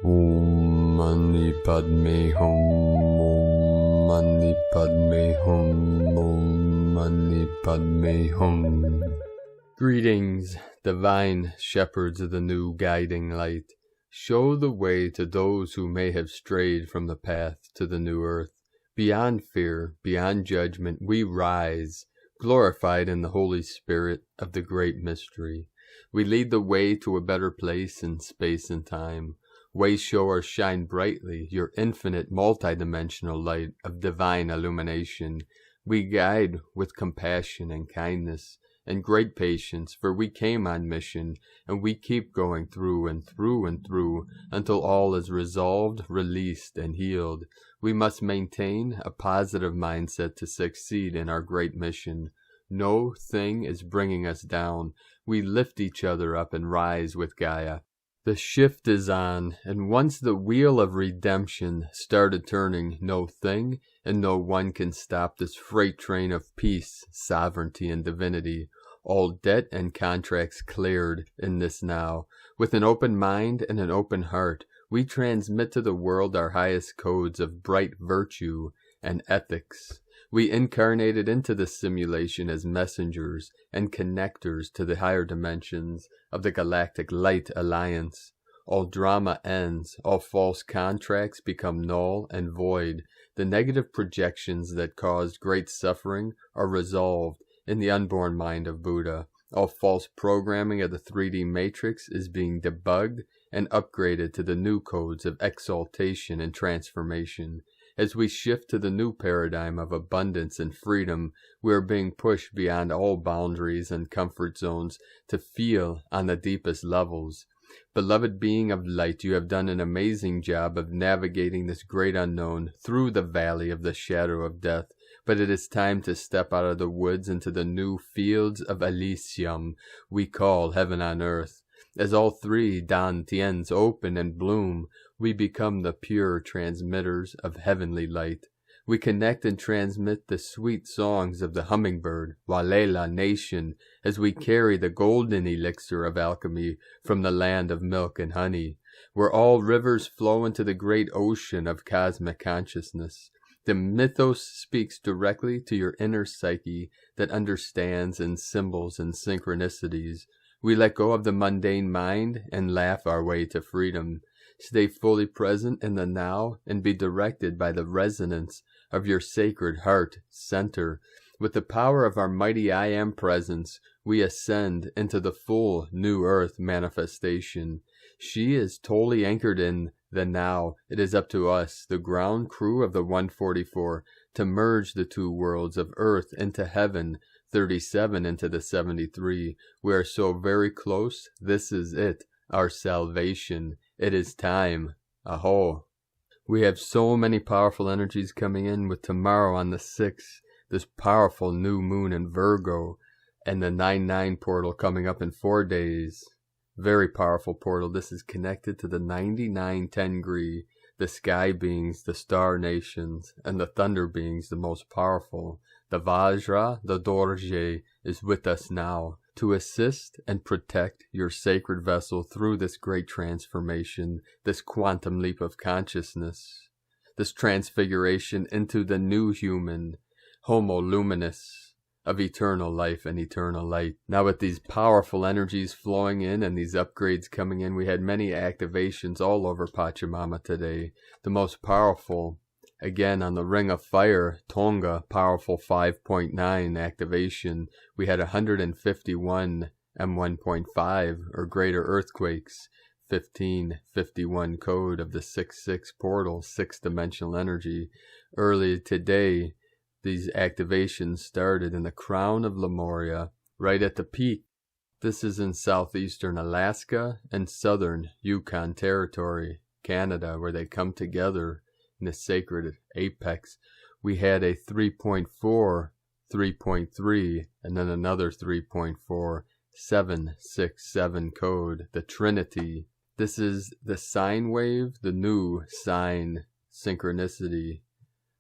Om Mani Padme Hum. Om Mani Padme Hum. Om Mani Padme Hum. Greetings, divine shepherds of the new guiding light. Show the way to those who may have strayed from the path to the new earth. Beyond fear, beyond judgment, we rise, glorified in the Holy Spirit of the great mystery. We lead the way to a better place in space and time. Wayshowers, shine brightly your infinite multidimensional light of divine illumination. We guide with compassion and kindness and great patience, for we came on mission, and we keep going through and through and through until all is resolved, released, and healed. We must maintain a positive mindset to succeed in our great mission. No thing is bringing us down. We lift each other up and rise with Gaia. The shift is on, and once the wheel of redemption started turning, no thing and no one can stop this freight train of peace, sovereignty, and divinity. All debt and contracts cleared in this now. With an open mind and an open heart, we transmit to the world our highest codes of bright virtue and ethics. We incarnated into the simulation as messengers and connectors to the higher dimensions of the Galactic Light Alliance. All drama ends, all false contracts become null and void. The negative projections that caused great suffering are resolved in the unborn mind of Buddha. All false programming of the 3D matrix is being debugged and upgraded to the new codes of exaltation and transformation. As we shift to the new paradigm of abundance and freedom, we are being pushed beyond all boundaries and comfort zones to feel on the deepest levels. Beloved being of light, you have done an amazing job of navigating this great unknown through the valley of the shadow of death. But it is time to step out of the woods into the new fields of Elysium we call heaven on earth. As all three Dan Tiens open and bloom, we become the pure transmitters of heavenly light. We connect and transmit the sweet songs of the hummingbird, Walela nation, as we carry the golden elixir of alchemy from the land of milk and honey, where all rivers flow into the great ocean of cosmic consciousness. The mythos speaks directly to your inner psyche that understands in symbols and synchronicities. We let go of the mundane mind and laugh our way to freedom. Stay fully present in the now and be directed by the resonance of your sacred heart center. With the power of our mighty I Am presence, we ascend into the full new earth manifestation. She is totally anchored in the now. It is up to us, the ground crew of the 144, to merge the two worlds of earth into heaven, 37 into the 73. We are so very close. This is it, our salvation. It is time. Aho. We have so many powerful energies coming in with tomorrow on the 6th, this powerful new moon in Virgo, and the 9-9 portal coming up in 4 days. Very powerful portal. This is connected to the 99 Tengri, the sky beings, the star nations, and the thunder beings, the most powerful. The Vajra, the Dorje, is with us now to assist and protect your sacred vessel through this great transformation, this quantum leap of consciousness, this transfiguration into the new human, Homo Luminous, of eternal life and eternal light. Now with these powerful energies flowing in and these upgrades coming in, we had many activations all over Pachamama today. The most powerful, again on the Ring of Fire, Tonga, powerful 5.9 activation. We had 151 M1.5 or greater earthquakes, 1551 code of the 6-6 portal, 6-dimensional energy. Early today, these activations started in the crown of Lemuria, right at the peak. This is in southeastern Alaska and southern Yukon Territory, Canada, where they come together in the sacred apex. We had a 3.4, 3.3, and then another 3.4, 767 code, the Trinity. This is the sine wave, the new sign synchronicity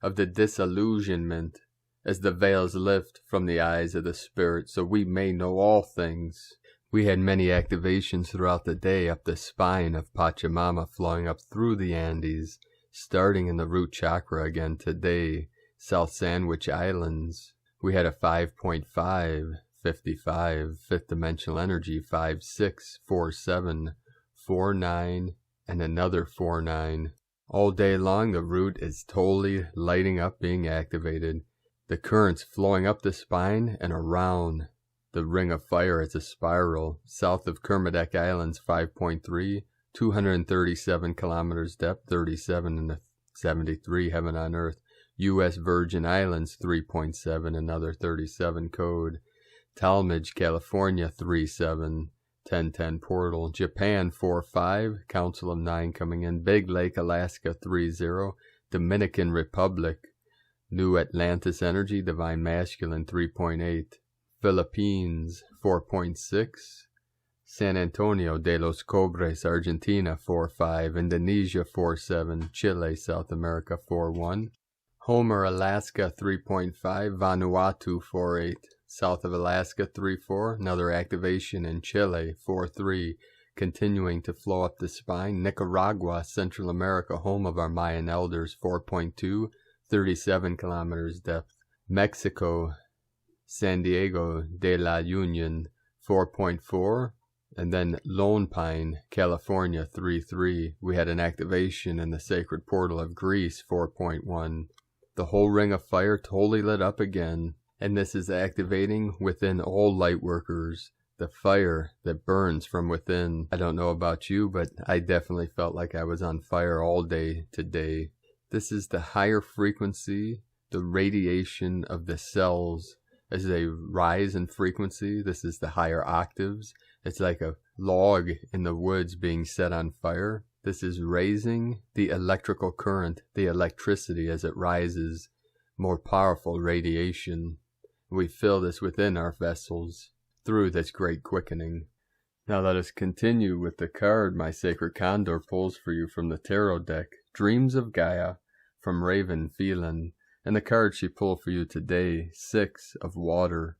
of the disillusionment as the veils lift from the eyes of the spirit, so we may know all things. We had many activations throughout the day up the spine of Pachamama, flowing up through the Andes, starting in the root chakra again today, South Sandwich Islands. We had a 5.5, 55, fifth dimensional energy, 5, 6, 4, 7, 4, 9, and another 4, 9. All day long, the root is totally lighting up, being activated. The currents flowing up the spine and around. The ring of fire is a spiral, south of Kermadec Islands, 5.3, 237 kilometers depth, 37 in the 73, heaven on earth. U.S. Virgin Islands, 3.7, another 37 code. Talmadge, California, 37, 1010 portal. Japan, 4.5, Council of 9 coming in. Big Lake, Alaska, 3.0. Dominican Republic, New Atlantis Energy, Divine Masculine, 3.8. Philippines, 4.6. San Antonio de los Cobres, Argentina, 4.5. Indonesia, 4.7. Chile, South America, 4.1. Homer, Alaska, 3.5. Vanuatu, 4.8. South of Alaska, 3.4. Another activation in Chile, 4.3. Continuing to flow up the spine. Nicaragua, Central America, home of our Mayan elders, 4.2. 37 kilometers depth. Mexico, San Diego de la Union, 4.4. And then Lone Pine, California, 3.3. We had an activation in the sacred portal of Greece, 4.1. The whole ring of fire totally lit up again. And this is activating within all light workers. The fire that burns from within. I don't know about you, but I definitely felt like I was on fire all day today. This is the higher frequency, the radiation of the cells as they rise in frequency. This is the higher octaves. It's like a log in the woods being set on fire. This is raising the electrical current, the electricity as it rises, more powerful radiation. We feel this within our vessels through this great quickening. Now let us continue with the card my sacred Condor pulls for you from the tarot deck, Dreams of Gaia, from Raven Phelan. And the card she pulled for you today, 6 of Water.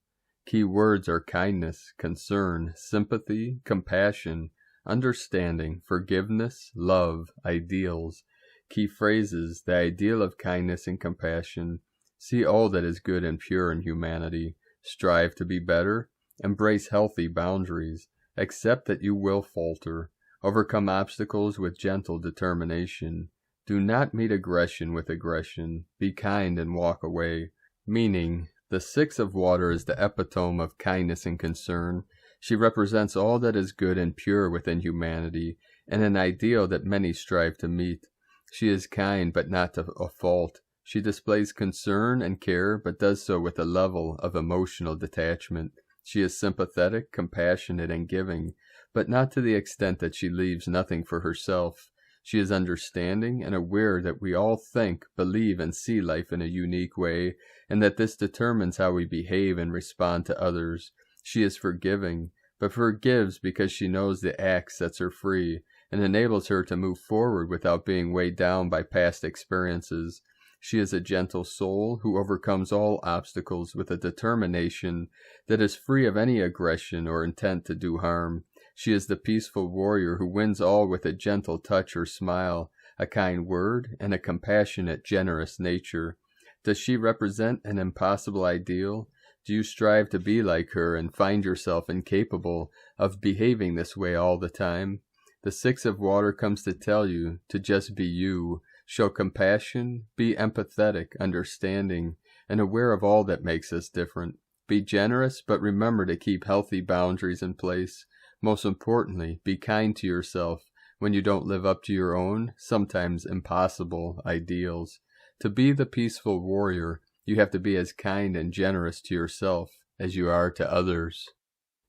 Key words are kindness, concern, sympathy, compassion, understanding, forgiveness, love, ideals. Key phrases, the ideal of kindness and compassion. See all that is good and pure in humanity. Strive to be better. Embrace healthy boundaries. Accept that you will falter. Overcome obstacles with gentle determination. Do not meet aggression with aggression. Be kind and walk away. Meaning, the 6 of Water is the epitome of kindness and concern. She represents all that is good and pure within humanity, and an ideal that many strive to meet. She is kind, but not to a fault. She displays concern and care, but does so with a level of emotional detachment. She is sympathetic, compassionate, and giving, but not to the extent that she leaves nothing for herself. She is understanding and aware that we all think, believe, and see life in a unique way, and that this determines how we behave and respond to others. She is forgiving, but forgives because she knows the act sets her free and enables her to move forward without being weighed down by past experiences. She is a gentle soul who overcomes all obstacles with a determination that is free of any aggression or intent to do harm. She is the peaceful warrior who wins all with a gentle touch or smile, a kind word, and a compassionate, generous nature. Does she represent an impossible ideal? Do you strive to be like her and find yourself incapable of behaving this way all the time? The 6 of Water comes to tell you to just be you. Show compassion, be empathetic, understanding, and aware of all that makes us different. Be generous, but remember to keep healthy boundaries in place. Most importantly, be kind to yourself when you don't live up to your own, sometimes impossible, ideals. To be the peaceful warrior, you have to be as kind and generous to yourself as you are to others.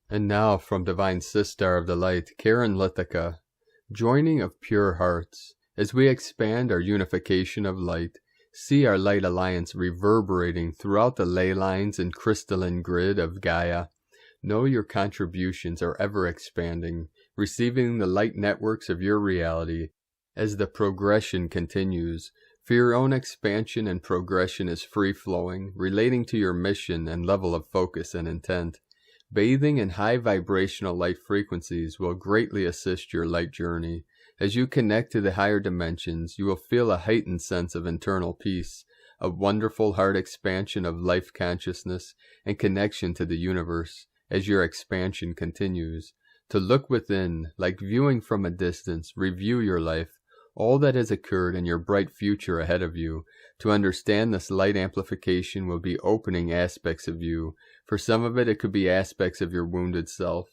And now, from Divine Sister of the Light, Karen Lithica, joining of pure hearts. As we expand our unification of light, see our light alliance reverberating throughout the ley lines and crystalline grid of Gaia. Know your contributions are ever expanding, receiving the light networks of your reality. As the progression continues, for your own expansion and progression is free-flowing, relating to your mission and level of focus and intent. Bathing in high vibrational light frequencies will greatly assist your light journey. As you connect to the higher dimensions, you will feel a heightened sense of internal peace, a wonderful heart expansion of life consciousness and connection to the universe as your expansion continues. To look within, like viewing from a distance, review your life, all that has occurred and your bright future ahead of you. To understand this light amplification will be opening aspects of you. For some of it could be aspects of your wounded self.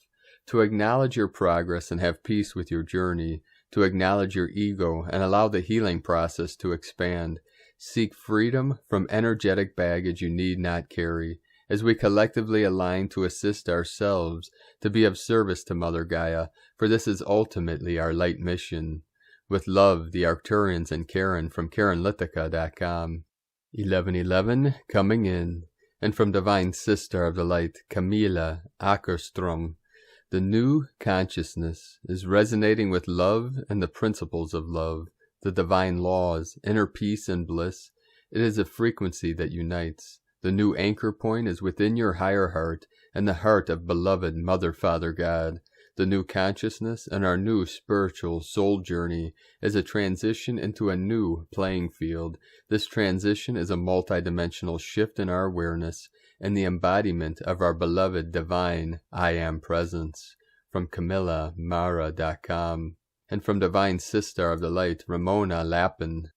To acknowledge your progress and have peace with your journey. To acknowledge your ego and allow the healing process to expand. Seek freedom from energetic baggage you need not carry, as we collectively align to assist ourselves to be of service to Mother Gaia, for this is ultimately our light mission. With love, the Arcturians and Karen from KarenLithica.com. 1111 coming in, and from Divine Sister of the Light, Camilla Ackerstrom. The new consciousness is resonating with love and the principles of love, the divine laws, inner peace and bliss. It is a frequency that unites. The new anchor point is within your higher heart and the heart of beloved Mother, Father, God. The new consciousness and our new spiritual soul journey is a transition into a new playing field. This transition is a multidimensional shift in our awareness and the embodiment of our beloved divine I Am presence. From CamillaMara.com. And from Divine Sister of the Light, Ramona Lappin.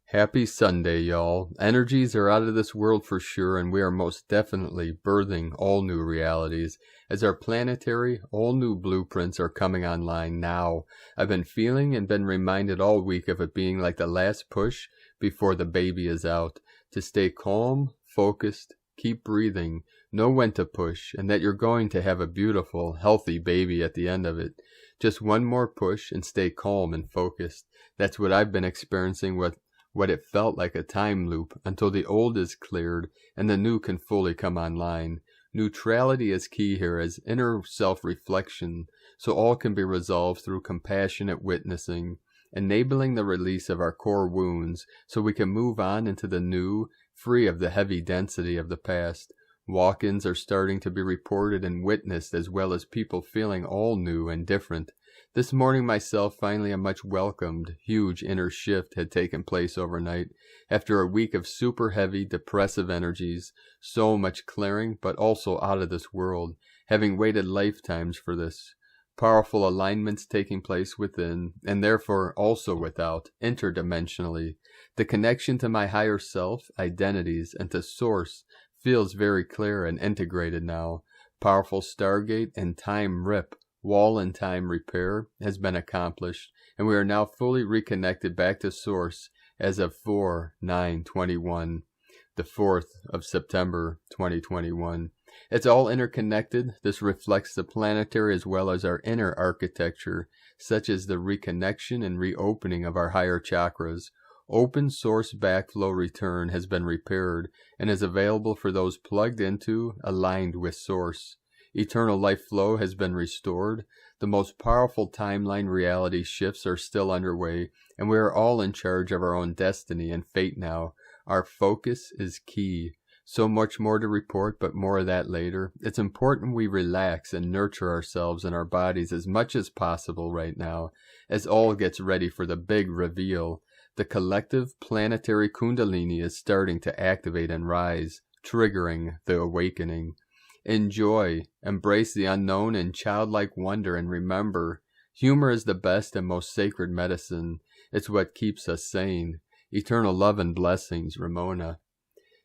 Happy Sunday, y'all. Energies are out of this world for sure, and we are most definitely birthing all new realities as our planetary, all new blueprints are coming online now. I've been feeling and been reminded all week of it being like the last push before the baby is out. To stay calm, focused, keep breathing, know when to push, and that you're going to have a beautiful, healthy baby at the end of it. Just one more push and stay calm and focused. That's what I've been experiencing with what it felt like a time loop until the old is cleared and the new can fully come online. Neutrality is key here as inner self-reflection, so all can be resolved through compassionate witnessing, enabling the release of our core wounds so we can move on into the new, free of the heavy density of the past. Walk-ins are starting to be reported and witnessed, as well as people feeling all new and different. This morning myself, finally a much welcomed, huge inner shift had taken place overnight. After a week of super heavy, depressive energies, so much clearing, but also out of this world, having waited lifetimes for this. Powerful alignments taking place within, and therefore also without, interdimensionally. The connection to my higher self, identities, and to Source feels very clear and integrated now. Powerful Stargate and time rip, wall and time repair has been accomplished, and we are now fully reconnected back to Source as of 4/9/21, the 4th of September 2021. It's all interconnected. This reflects the planetary as well as our inner architecture, such as the reconnection and reopening of our higher chakras. Open source backflow return has been repaired and is available for those plugged into, aligned with Source. Eternal life flow has been restored. The most powerful timeline reality shifts are still underway, and we are all in charge of our own destiny and fate now. Our focus is key. So much more to report, but more of that later. It's important we relax and nurture ourselves and our bodies as much as possible right now, as all gets ready for the big reveal. The collective planetary kundalini is starting to activate and rise, triggering the awakening. Enjoy, embrace the unknown in childlike wonder, and remember, humor is the best and most sacred medicine. It's what keeps us sane. Eternal love and blessings, Ramona.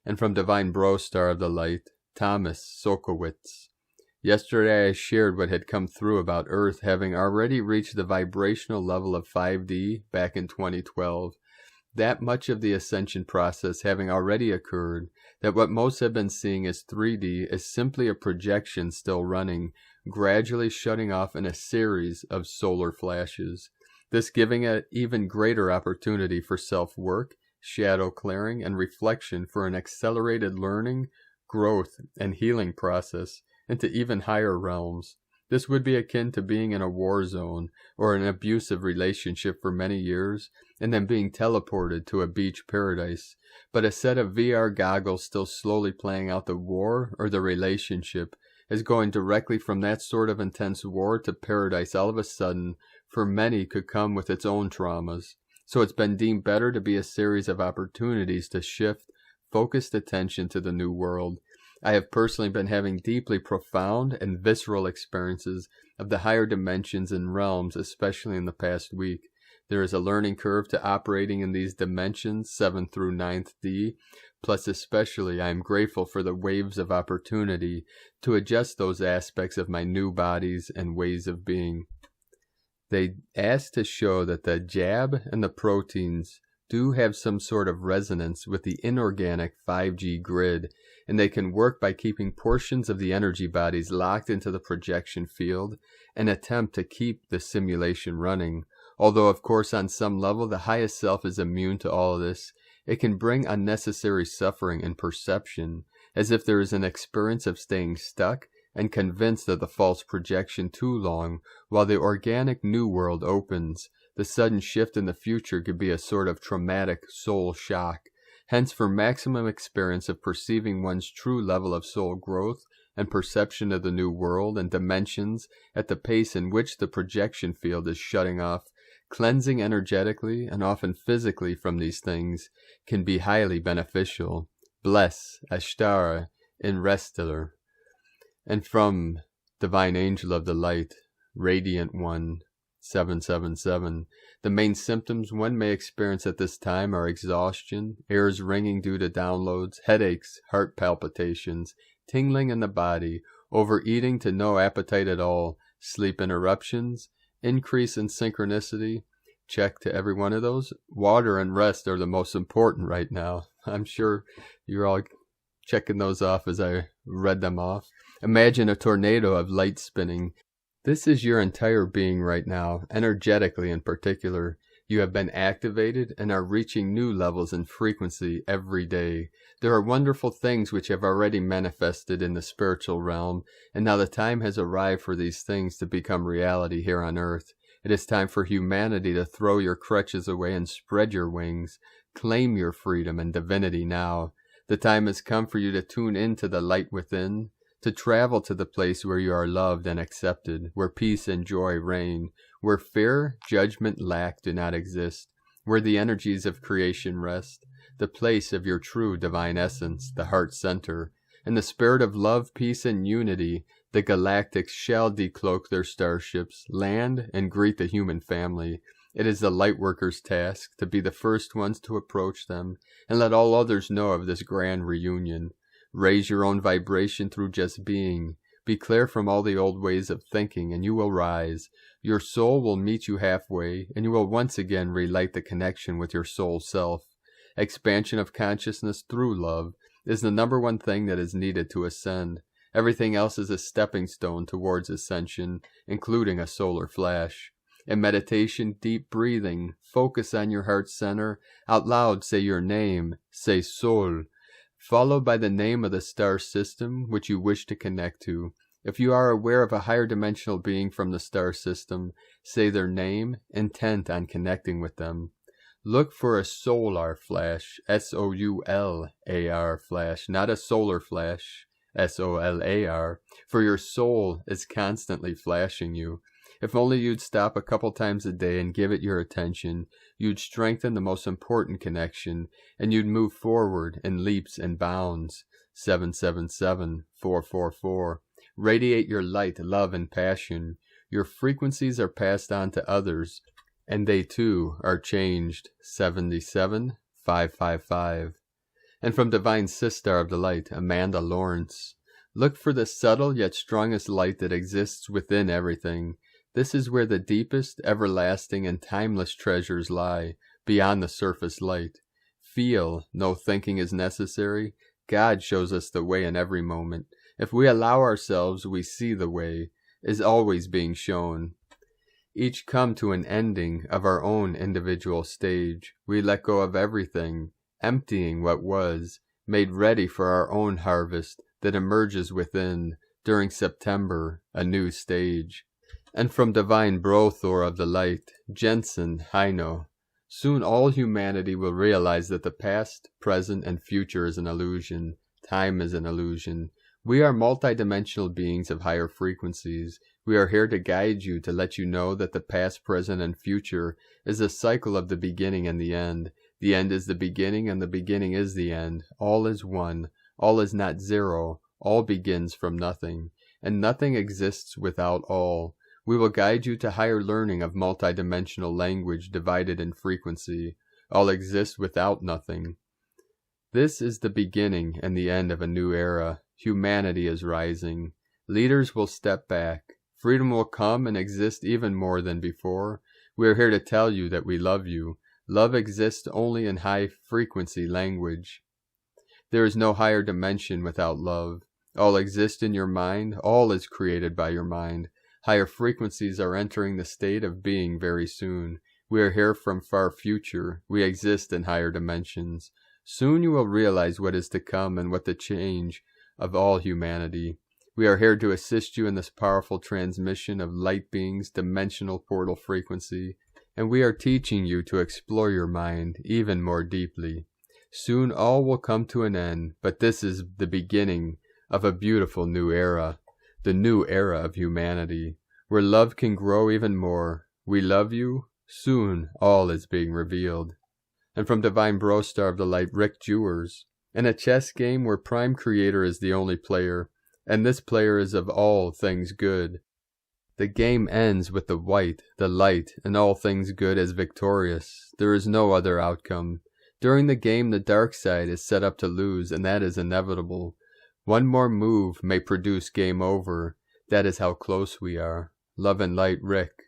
And from Divine Bro Star of the Light, Thomas Sokowitz. Yesterday I shared what had come through about Earth having already reached the vibrational level of 5D back in 2012. That much of the ascension process having already occurred, that what most have been seeing as 3D is simply a projection still running, gradually shutting off in a series of solar flashes. This giving an even greater opportunity for self-work, shadow clearing, and reflection for an accelerated learning, growth, and healing process into even higher realms. This would be akin to being in a war zone or an abusive relationship for many years and then being teleported to a beach paradise, but a set of VR goggles still slowly playing out the war or the relationship, as going directly from that sort of intense war to paradise all of a sudden for many could come with its own traumas. So it's been deemed better to be a series of opportunities to shift focused attention to the new world. I have personally been having deeply profound and visceral experiences of the higher dimensions and realms, especially in the past week. There is a learning curve to operating in these dimensions, 7th through 9th D, plus especially I am grateful for the waves of opportunity to adjust those aspects of my new bodies and ways of being. They asked to show that the jab and the proteins do have some sort of resonance with the inorganic 5G grid, and they can work by keeping portions of the energy bodies locked into the projection field and attempt to keep the simulation running. Although, of course, on some level, the highest self is immune to all of this, it can bring unnecessary suffering and perception, as if there is an experience of staying stuck and convinced of the false projection too long, while the organic new world opens. The sudden shift in the future could be a sort of traumatic soul shock. Hence, for maximum experience of perceiving one's true level of soul growth and perception of the new world and dimensions at the pace in which the projection field is shutting off, cleansing energetically and often physically from these things can be highly beneficial. Bless, Ashtar, in Restler. And from Divine Angel of the Light, Radiant One, 777. The main symptoms one may experience at this time are exhaustion, ears ringing due to downloads, headaches, heart palpitations, tingling in the body, overeating to no appetite at all, sleep interruptions, increase in synchronicity. Check to every one of those. Water and rest are the most important right now. I'm sure you're all checking those off as I read them off. Imagine a tornado of light spinning. This is your entire being right now, energetically in particular. You have been activated and are reaching new levels in frequency every day. There are wonderful things which have already manifested in the spiritual realm, and now the time has arrived for these things to become reality here on earth. It is time for humanity to throw your crutches away and spread your wings. Claim your freedom and divinity now. The time has come for you to tune into the light within, to travel to the place where you are loved and accepted, where peace and joy reign, where fear, judgment, lack do not exist, where the energies of creation rest, the place of your true divine essence, the heart center. In the spirit of love, peace, and unity, the Galactics shall decloak their starships, land, and greet the human family. It is the Lightworkers' task to be the first ones to approach them, and let all others know of this grand reunion. Raise your own vibration through just being. Be clear from all the old ways of thinking, and you will rise. Your soul will meet you halfway, and you will once again relight the connection with your soul self. Expansion of consciousness through love is the number one thing that is needed to ascend. Everything else is a stepping stone towards ascension, including a solar flash. In meditation, deep breathing, focus on your heart center. Out loud say your name, say Sol, followed by the name of the star system which you wish to connect to. If you are aware of a higher dimensional being from the star system, say their name, intent on connecting with them. Look for a solar flash, S-O-U-L-A-R flash, not a solar flash, S-O-L-A-R, for your soul is constantly flashing you. If only you'd stop a couple times a day and give it your attention, you'd strengthen the most important connection, and you'd move forward in leaps and bounds. 777-444. Radiate your light, love, and passion. Your frequencies are passed on to others, and they too are changed. 77-555. And from Divine Sister of the Light, Amanda Lawrence. Look for the subtle yet strongest light that exists within everything. This is where the deepest, everlasting, and timeless treasures lie, beyond the surface light. Feel, no thinking is necessary. God shows us the way in every moment. If we allow ourselves, we see the way, is always being shown. Each come to an ending of our own individual stage. We let go of everything, emptying what was, made ready for our own harvest that emerges within, during September, a new stage. And from Divine Brothor of the Light, Jensen Heino. Soon all humanity will realize that the past, present, and future is an illusion. Time is an illusion. We are multidimensional beings of higher frequencies. We are here to guide you, to let you know that the past, present, and future is a cycle of the beginning and the end. The end is the beginning, and the beginning is the end. All is one. All is not zero. All begins from nothing, and nothing exists without all. We will guide you to higher learning of multidimensional language divided in frequency. All exists without nothing. This is the beginning and the end of a new era. Humanity is rising. Leaders will step back. Freedom will come and exist even more than before. We are here to tell you that we love you. Love exists only in high-frequency language. There is no higher dimension without love. All exists in your mind. All is created by your mind. Higher frequencies are entering the state of being very soon. We are here from far future. We exist in higher dimensions. Soon you will realize what is to come and what the change of all humanity. We are here to assist you in this powerful transmission of light beings' dimensional portal frequency, and we are teaching you to explore your mind even more deeply. Soon all will come to an end, but this is the beginning of a beautiful new era, the new era of humanity, where love can grow even more. We love you. Soon all is being revealed. And from Divine Brostar of the Light, Rick Jewers, in a chess game where Prime Creator is the only player, and this player is of all things good. The game ends with the white, the light, and all things good as victorious. There is no other outcome. During the game, the dark side is set up to lose, and that is inevitable. One more move may produce game over. That is how close we are. Love and light, Rick.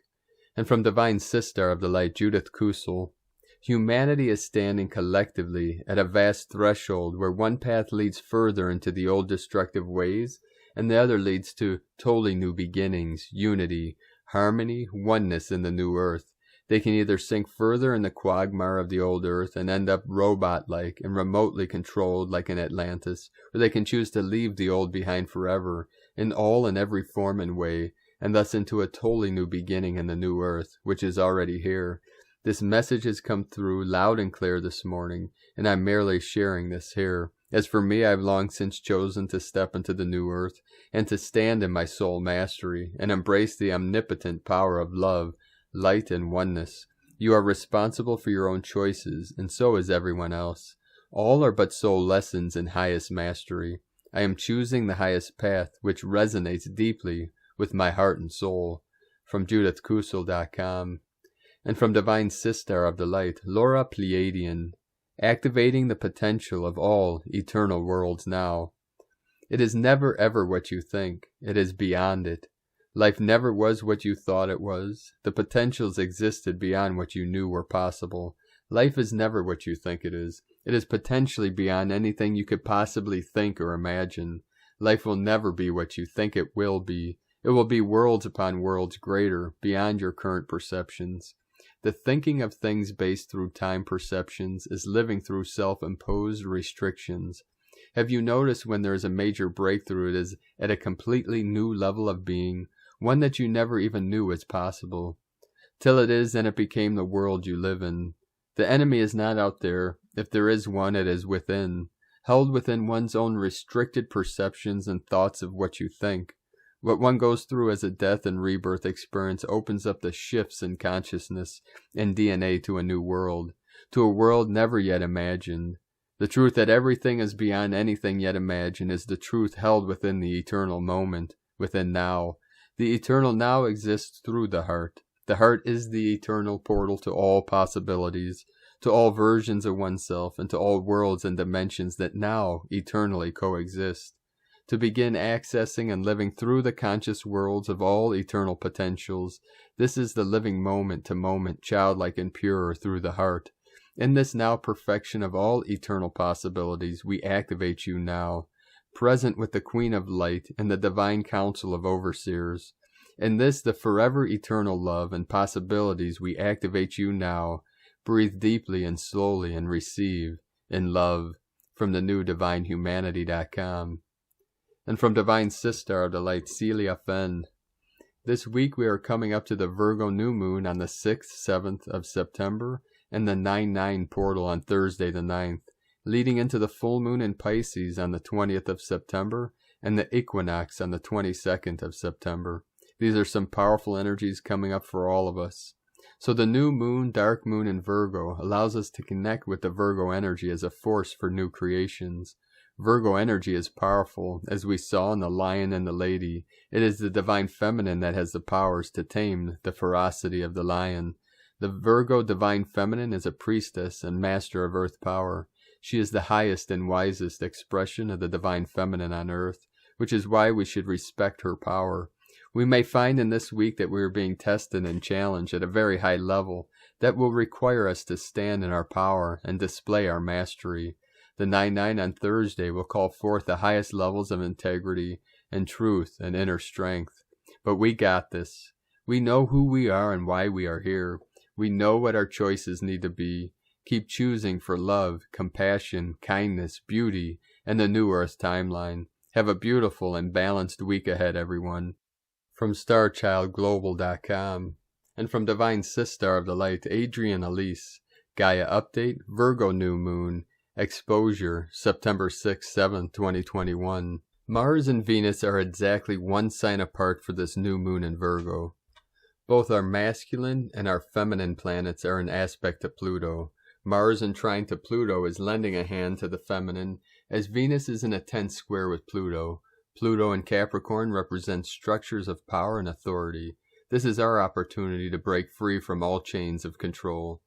And from Divine Sister of the Light, Judith Kusel, humanity is standing collectively at a vast threshold where one path leads further into the old destructive ways, and the other leads to totally new beginnings, unity, harmony, oneness in the new earth. They can either sink further in the quagmire of the old earth and end up robot-like and remotely controlled like an Atlantis, or they can choose to leave the old behind forever, in all and every form and way, and thus into a totally new beginning in the new earth, which is already here. This message has come through loud and clear this morning, and I'm merely sharing this here. As for me, I've long since chosen to step into the new earth, and to stand in my soul mastery, and embrace the omnipotent power of love, light, and oneness. You are responsible for your own choices, and so is everyone else. All are but soul lessons in highest mastery. I am choosing the highest path, which resonates deeply with my heart and soul. From JudithKusel.com. And from Divine Sister of the Light, Laura Pleiadian, activating the potential of all eternal worlds now. It is never ever what you think. It is beyond it. Life never was what you thought it was. The potentials existed beyond what you knew were possible. Life is never what you think it is. It is potentially beyond anything you could possibly think or imagine. Life will never be what you think it will be. It will be worlds upon worlds greater, beyond your current perceptions. The thinking of things based through time perceptions is living through self-imposed restrictions. Have you noticed when there is a major breakthrough, it is at a completely new level of being, one that you never even knew was possible? Till it is, and it became the world you live in. The enemy is not out there. If there is one, it is within, held within one's own restricted perceptions and thoughts of what you think. What one goes through as a death and rebirth experience opens up the shifts in consciousness and DNA to a new world, to a world never yet imagined. The truth that everything is beyond anything yet imagined is the truth held within the eternal moment, within now. The eternal now exists through the heart. The heart is the eternal portal to all possibilities, to all versions of oneself, and to all worlds and dimensions that now eternally coexist. To begin accessing and living through the conscious worlds of all eternal potentials, this is the living moment to moment, childlike and pure through the heart. In this now perfection of all eternal possibilities, we activate you now, present with the Queen of Light and the divine council of overseers. In this, the forever eternal love and possibilities, we activate you now. Breathe deeply and slowly and receive in love. From the new DivineHumanity.com. And from Divine Sister of the Light, Celia Fenn. This week we are coming up to the Virgo new moon on the 6th, 7th of September, and the 9-9 portal on Thursday the 9th, leading into the full moon in Pisces on the 20th of September, and the equinox on the 22nd of September. These are some powerful energies coming up for all of us. So the new moon, dark moon in Virgo allows us to connect with the Virgo energy as a force for new creations. Virgo energy is powerful, as we saw in the lion and the lady. It is the divine feminine that has the powers to tame the ferocity of the lion. The Virgo divine feminine is a priestess and master of earth power. She is the highest and wisest expression of the divine feminine on earth, which is why we should respect her power. We may find in this week that we are being tested and challenged at a very high level that will require us to stand in our power and display our mastery. The 9-9 on Thursday will call forth the highest levels of integrity and truth and inner strength. But we got this. We know who we are and why we are here. We know what our choices need to be. Keep choosing for love, compassion, kindness, beauty, and the new Earth timeline. Have a beautiful and balanced week ahead, everyone. From StarChildGlobal.com and from Divine Sister of the Light, Adrian Elise. Gaia Update, Virgo New Moon, Exposure, September 6-7, 2021. Mars and Venus are exactly one sign apart for this new moon in Virgo. Both our masculine and our feminine planets are in aspect to Pluto. Mars in trine to Pluto is lending a hand to the feminine, as Venus is in a tense square with Pluto. Pluto in Capricorn represents structures of power and authority. This is our opportunity to break free from all chains of control.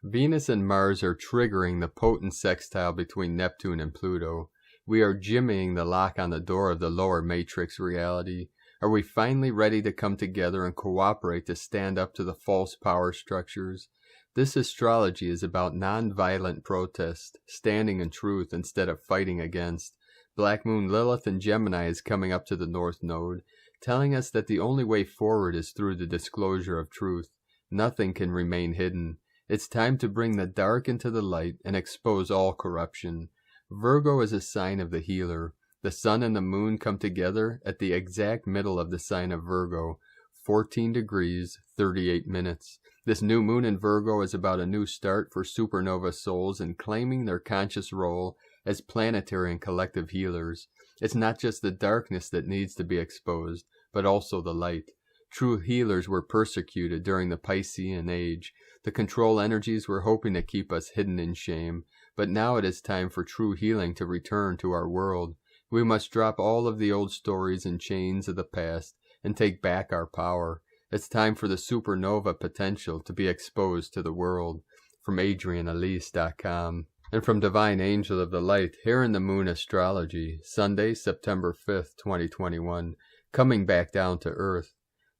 Venus and Mars are triggering the potent sextile between Neptune and Pluto. We are jimmying the lock on the door of the lower matrix reality. Are we finally ready to come together and cooperate to stand up to the false power structures? This astrology is about non-violent protest, standing in truth instead of fighting against. Black Moon Lilith in Gemini is coming up to the North Node, telling us that the only way forward is through the disclosure of truth. Nothing can remain hidden. It's time to bring the dark into the light and expose all corruption. Virgo is a sign of the healer. The sun and the moon come together at the exact middle of the sign of Virgo, 14 degrees, 38 minutes. This new moon in Virgo is about a new start for supernova souls in claiming their conscious role as planetary and collective healers. It's not just the darkness that needs to be exposed, but also the light. True healers were persecuted during the Piscean age. The control energies were hoping to keep us hidden in shame, but now it is time for true healing to return to our world. We must drop all of the old stories and chains of the past and take back our power. It's time for the supernova potential to be exposed to the world. From AdrianElise.com. And from Divine Angel of the Light, here in the Moon Astrology, Sunday, September 5th, 2021, coming back down to Earth.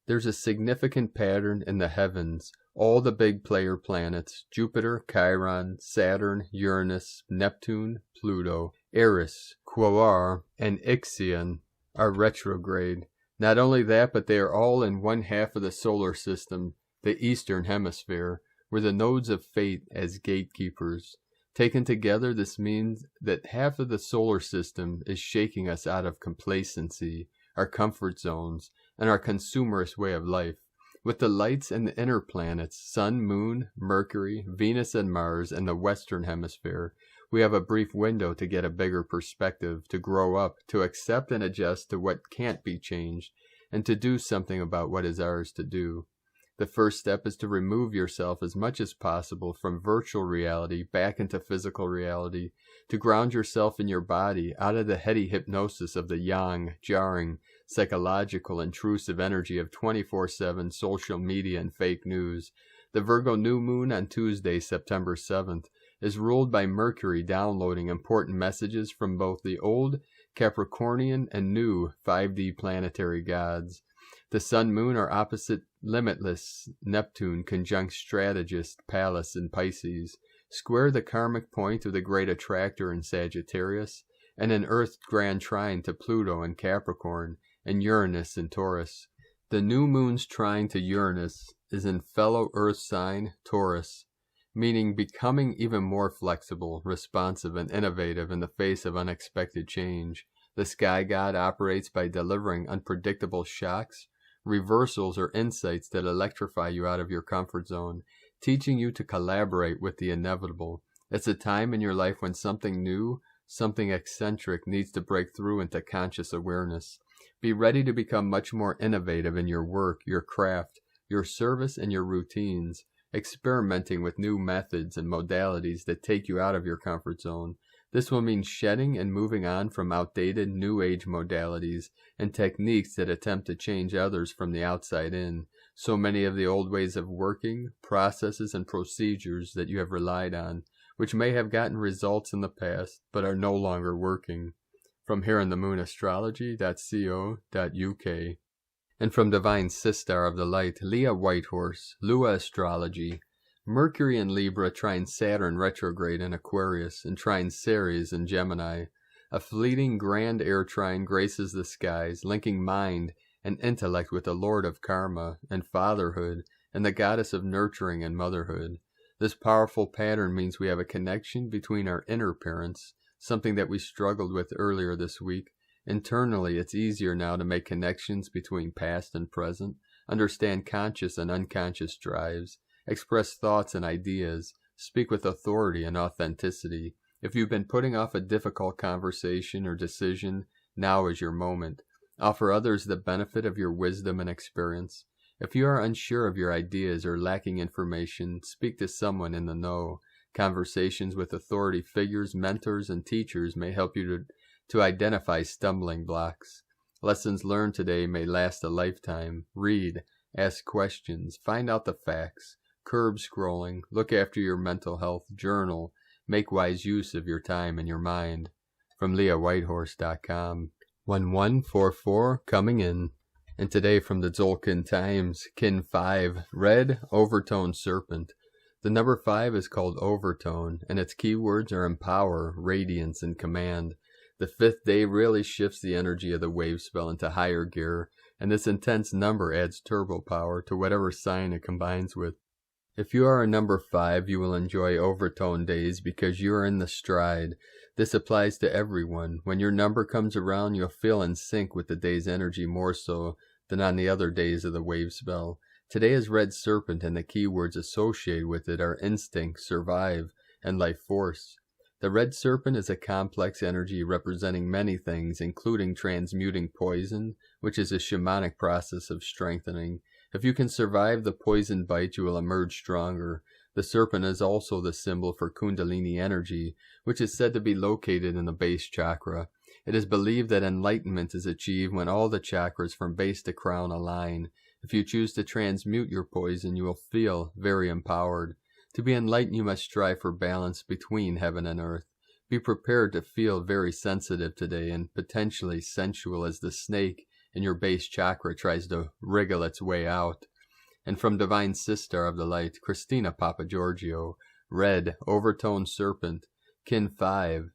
There's a significant pattern in the heavens. All the big player planets, Jupiter, Chiron, Saturn, Uranus, Neptune, Pluto, Eris, Quaoar, and Ixion, are retrograde. Not only that, but they are all in one half of the solar system, the Eastern Hemisphere, where the nodes of fate as gatekeepers. Taken together, this means that half of the solar system is shaking us out of complacency, our comfort zones, and our consumerist way of life. With the lights and the inner planets, Sun, Moon, Mercury, Venus, and Mars in the Western Hemisphere, we have a brief window to get a bigger perspective, to grow up, to accept and adjust to what can't be changed, and to do something about what is ours to do. The first step is to remove yourself as much as possible from virtual reality back into physical reality, to ground yourself in your body out of the heady hypnosis of the yang, jarring, psychological, intrusive energy of 24/7 social media and fake news. The Virgo new moon on Tuesday, September 7th, is ruled by Mercury downloading important messages from both the old Capricornian and new 5D planetary gods. The Sun Moon are opposite limitless Neptune conjunct strategist Pallas in Pisces, square the karmic point of the great attractor in Sagittarius, and an Earth grand trine to Pluto in Capricorn, and Uranus in Taurus. The new moon's trine to Uranus is in fellow Earth sign Taurus, meaning becoming even more flexible, responsive, and innovative in the face of unexpected change. The sky god operates by delivering unpredictable shocks, reversals, or insights that electrify you out of your comfort zone, teaching you to collaborate with the inevitable. It's a time in your life when something new, Something eccentric needs to break through into conscious awareness. Be ready to become much more innovative in your work, your craft, your service, and your routines, experimenting with new methods and modalities that take you out of your comfort zone. This will mean shedding and moving on from outdated New Age modalities and techniques that attempt to change others from the outside in. So many of the old ways of working, processes, and procedures that you have relied on, which may have gotten results in the past, but are no longer working. From Here in the Moon Astrology.co.uk. And from Divine Sistar of the Light, Leah Whitehorse, Lua Astrology. Mercury in Libra trine Saturn retrograde in Aquarius, and trine Ceres in Gemini. A fleeting grand air trine graces the skies, linking mind and intellect with the Lord of Karma and fatherhood, and the goddess of nurturing and motherhood. This powerful pattern means we have a connection between our inner parents, something that we struggled with earlier this week. Internally, it's easier now to make connections between past and present, understand conscious and unconscious drives, express thoughts and ideas, speak with authority and authenticity. If you've been putting off a difficult conversation or decision, now is your moment. Offer others the benefit of your wisdom and experience. If you are unsure of your ideas or lacking information, speak to someone in the know. Conversations with authority figures, mentors, and teachers may help you to identify stumbling blocks. Lessons learned today may last a lifetime. Read, ask questions, find out the facts. Curb scrolling, look after your mental health, journal, make wise use of your time and your mind. From LeahWhitehorse.com. 1144 coming in. And today from the Tzolk'in Times, Kin 5, Red Overtone Serpent. The number 5 is called Overtone, and its keywords are empower, radiance, and command. The 5th day really shifts the energy of the wave spell into higher gear, and this intense number adds turbo power to whatever sign it combines with. If you are a number 5, you will enjoy overtone days because you are in the stride. This applies to everyone. When your number comes around, you'll feel in sync with the day's energy more so than on the other days of the wave spell. Today is Red Serpent, and the keywords associated with it are instinct, survive, and life force. The Red Serpent is a complex energy representing many things, including transmuting poison, which is a shamanic process of strengthening. If you can survive the poison bite, you will emerge stronger. The serpent is also the symbol for Kundalini energy, which is said to be located in the base chakra. It is believed that enlightenment is achieved when all the chakras from base to crown align. If you choose to transmute your poison, you will feel very empowered. To be enlightened, you must strive for balance between heaven and earth. Be prepared to feel very sensitive today and potentially sensual as the snake in your base chakra tries to wriggle its way out. And from Divine Sistar of the Light, Christina Papagiorgio, Red Overtone Serpent, Kin 5,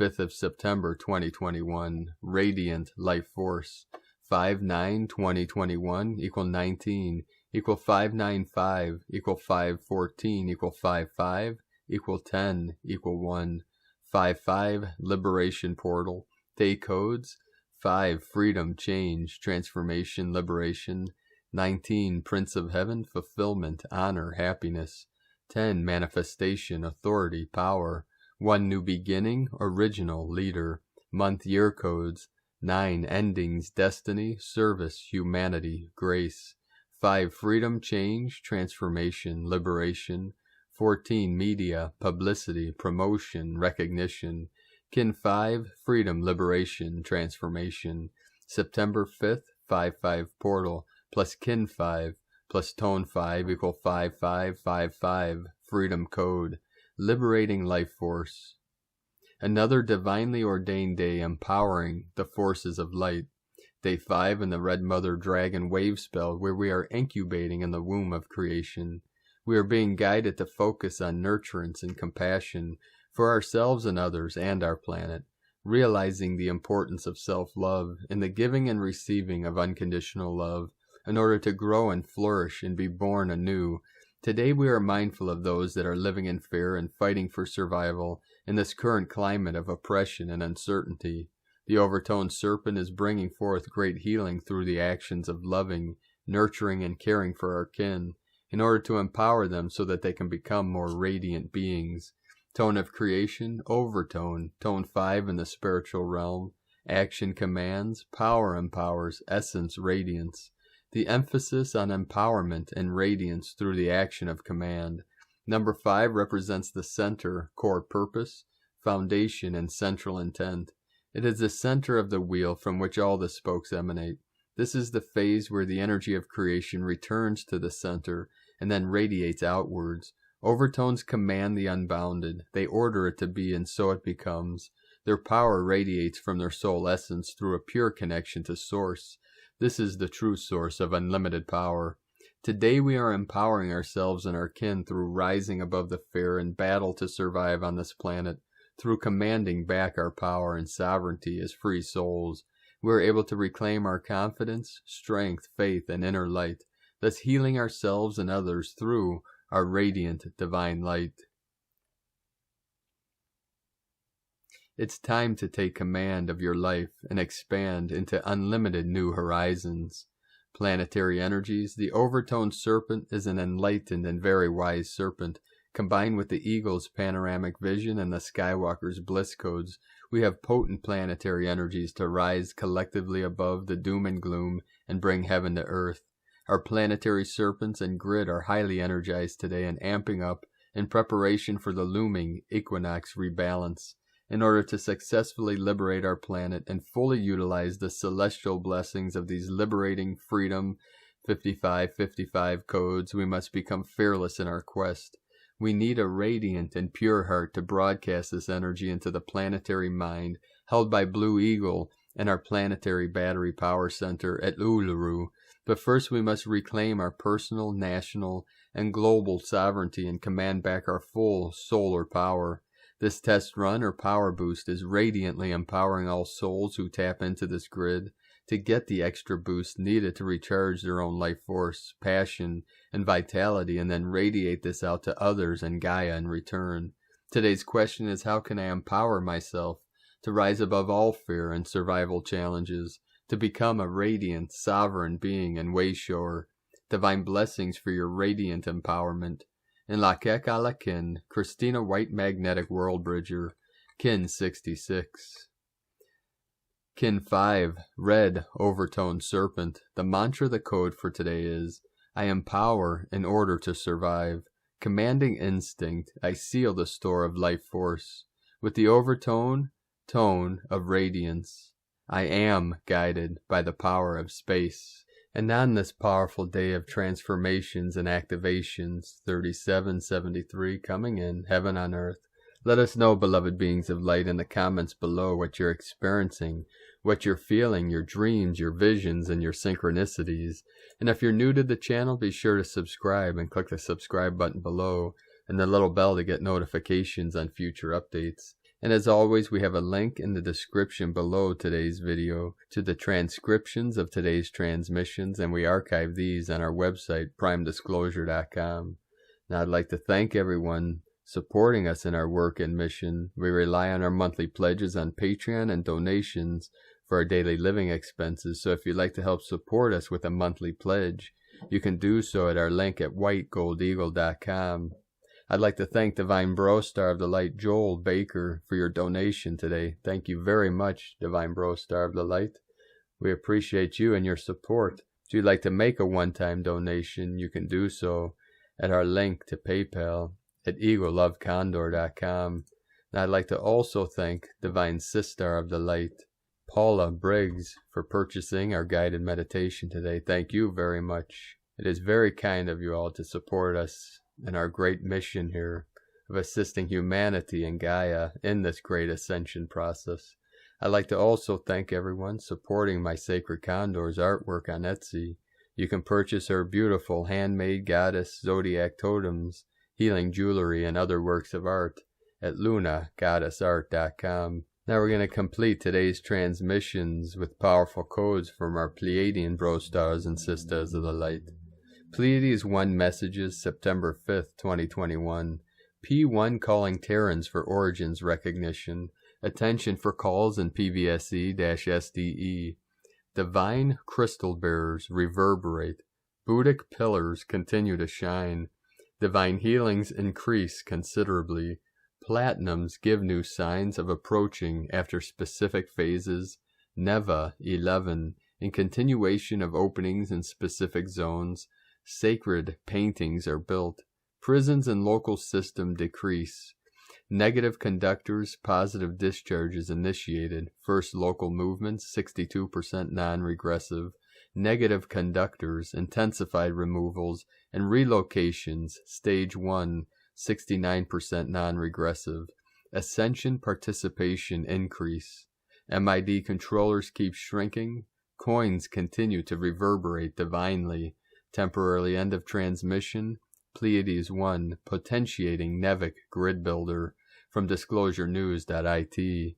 5th of September 2021, Radiant Life Force, 5/9/2021 equal 19 equal 595 equal 514 equal 55 equal 10 equal 1, 55 Liberation Portal, Day Codes, 5 Freedom, Change, Transformation, Liberation, 19 Prince of Heaven, Fulfillment, Honor, Happiness, 10 Manifestation, Authority, Power, 1 New Beginning, Original, Leader, Month, Year Codes, 9 Endings, Destiny, Service, Humanity, Grace, 5 Freedom, Change, Transformation, Liberation, 14 Media, Publicity, Promotion, Recognition, Kin 5, Freedom, Liberation, Transformation, September 5th, 5/5 Portal, plus Kin 5, plus Tone 5 equal 5555, Freedom Code, Liberating Life Force. Another divinely ordained day empowering the forces of light. Day 5 in the Red Mother Dragon wave spell, where we are incubating in the womb of creation. We are being guided to focus on nurturance and compassion for ourselves and others and our planet, realizing the importance of self-love and the giving and receiving of unconditional love in order to grow and flourish and be born anew. Today we are mindful of those that are living in fear and fighting for survival in this current climate of oppression and uncertainty. The Overtone Serpent is bringing forth great healing through the actions of loving, nurturing, and caring for our kin, in order to empower them so that they can become more radiant beings. Tone of creation, overtone. Tone 5 in the spiritual realm. Action commands, power empowers, essence radiance. The emphasis on empowerment and radiance through the action of command. Number 5 represents the center, core purpose, foundation, and central intent. It is the center of the wheel from which all the spokes emanate. This is the phase where the energy of creation returns to the center and then radiates outwards. Overtones command the unbounded. They order it to be, and so it becomes. Their power radiates from their soul essence through a pure connection to Source. This is the true source of unlimited power. Today we are empowering ourselves and our kin through rising above the fear and battle to survive on this planet. Through commanding back our power and sovereignty as free souls, we are able to reclaim our confidence, strength, faith, and inner light, thus healing ourselves and others through our radiant divine light. It's time to take command of your life and expand into unlimited new horizons. Planetary energies. The overtone serpent is an enlightened and very wise serpent. Combined with the eagle's panoramic vision and the Skywalker's bliss codes, we have potent planetary energies to rise collectively above the doom and gloom and bring heaven to earth. Our planetary serpents and grid are highly energized today and amping up in preparation for the looming equinox rebalance. In order to successfully liberate our planet and fully utilize the celestial blessings of these liberating freedom 5555 codes, we must become fearless in our quest. We need a radiant and pure heart to broadcast this energy into the planetary mind held by Blue Eagle and our planetary battery power center at Uluru. But first we must reclaim our personal, national, and global sovereignty and command back our full solar power. This test run or power boost is radiantly empowering all souls who tap into this grid to get the extra boost needed to recharge their own life force, passion, and vitality, and then radiate this out to others and Gaia in return. Today's question is, how can I empower myself to rise above all fear and survival challenges, to become a radiant, sovereign being and wayshower? Divine blessings for your radiant empowerment. In La Kek a la Kin, Christina White Magnetic World Bridger, Kin 66. Kin 5, Red Overtone Serpent. The mantra, the code for today is, I empower in order to survive. Commanding instinct, I seal the store of life force. With the overtone, tone of radiance, I am guided by the power of space. And on this powerful day of transformations and activations, 3773 coming in, heaven on earth, let us know, beloved beings of light, in the comments below what you're experiencing, what you're feeling, your dreams, your visions, and your synchronicities. And if you're new to the channel, be sure to subscribe and click the subscribe button below and the little bell to get notifications on future updates. And as always, we have a link in the description below today's video to the transcriptions of today's transmissions, and we archive these on our website, primedisclosure.com. Now I'd like to thank everyone supporting us in our work and mission. We rely on our monthly pledges on Patreon and donations for our daily living expenses. So if you'd like to help support us with a monthly pledge, you can do so at our link at whitegoldeagle.com. I'd like to thank Divine Bro Star of the Light Joel Baker for your donation today. Thank you very much, Divine Bro Star of the Light. We appreciate you and your support. If you'd like to make a one-time donation, you can do so at our link to PayPal at eaglelovecondor.com. And I'd like to also thank Divine Sister of the Light, Paula Briggs, for purchasing our guided meditation today. Thank you very much. It is very kind of you all to support us in our great mission here of assisting humanity and Gaia in this great ascension process. I'd like to also thank everyone supporting my Sacred Condor's artwork on Etsy. You can purchase her beautiful handmade goddess zodiac totems, healing jewelry, and other works of art at lunagoddessart.com. Now we're going to complete today's transmissions with powerful codes from our Pleiadian bro stars and sisters of the light. Pleiades 1 messages, September 5th, 2021. P1 calling Terrans for origins recognition. Attention for calls in PVSE-SDE. Divine crystal bearers reverberate. Buddhic pillars continue to shine. Divine healings increase considerably. Platinums give new signs of approaching after specific phases. Neva 11 in continuation of openings in specific zones. Sacred paintings are built. Prisons and local system decrease. Negative conductors, positive discharges initiated. First local movements, 62% non-regressive. Negative conductors, intensified removals, and relocations, stage 1, 69% non-regressive. Ascension participation increase. MID controllers keep shrinking. Coins continue to reverberate divinely. Temporarily end of transmission. Pleiades 1, potentiating Nevic grid builder from disclosurenews.it.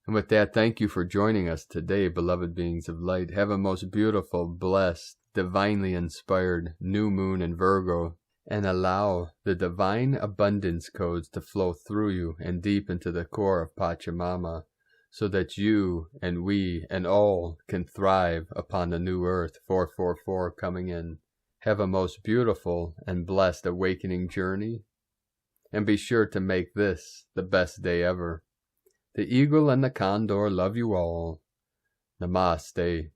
And with that, thank you for joining us today, beloved beings of light. Have a most beautiful, blessed, divinely inspired new moon in Virgo, and allow the divine abundance codes to flow through you and deep into the core of Pachamama, so that you and we and all can thrive upon the new earth 444 coming in. Have a most beautiful and blessed awakening journey, and be sure to make this the best day ever. The Eagle and the Condor love you all. Namaste.